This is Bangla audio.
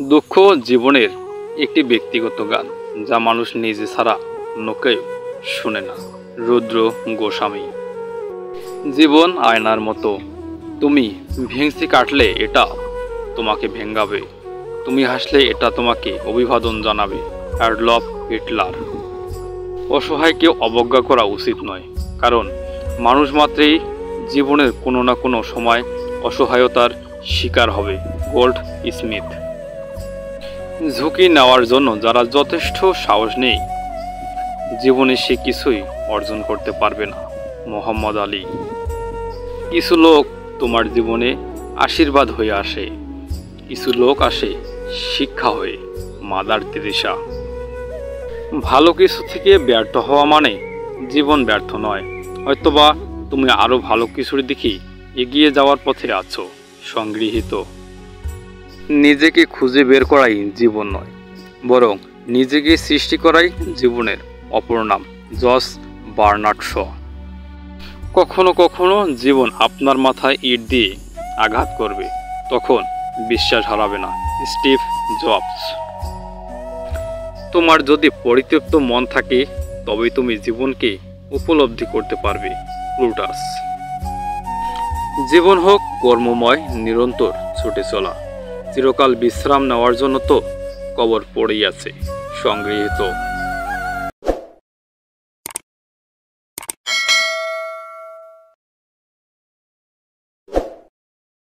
দুঃখ জীবনের একটি ব্যক্তিগত গান, যা মানুষ নিজে ছাড়া অন্য কেউ শোনে না। রুদ্র গোস্বামী। জীবন আয়নার মতো, তুমি ভেঙচি কাটলে এটা তোমাকে ভেঙ্গাবে, তুমি হাসলে এটা তোমাকে অভিবাদন জানাবে। Adolf Hitler. অসহায়কে অবজ্ঞা করা উচিত নয়, কারণ মানুষ মাত্রেই জীবনের কোনো না কোনো সময় অসহায়তার শিকার হবে। Gold Smith. ঝুঁকি নেওয়ার জন্য যারা যথেষ্ট সাহস নেই, জীবনে সে কিছুই অর্জন করতে পারবে না। মোহাম্মদ আলী। কিছু লোক তোমার জীবনে আশীর্বাদ হয়ে আসে, কিছু লোক আসে শিক্ষা হয়ে। Mother Teresa. ভালো কিছু থেকে ব্যর্থ হওয়া মানে জীবন ব্যর্থ নয়, হয়তোবা তুমি আরও ভালো কিছুর দিকে এগিয়ে যাওয়ার পথে আছো। সংগৃহীত। নিজেকে খুঁজে বের করাই জীবন নয়, বরং নিজেকে সৃষ্টি করাই জীবনের অপর নাম। George Bernard Shaw. কখনো কখনো জীবন আপনার মাথায় ইট দিয়ে আঘাত করবে, তখন বিশ্বাস হারাবে না। Steve jobs. তোমার যদি পরিতৃপ্ত মন থাকে, তবে তুমি জীবনকে উপলব্ধি করতে পারবে। প্লুটাস। জীবন হোক কর্মময়, নিরন্তর ছুটে চলা। চিরকাল বিশ্রাম নেওয়ার জন্য তো কবর পড়েই আছে। সংগৃহীত।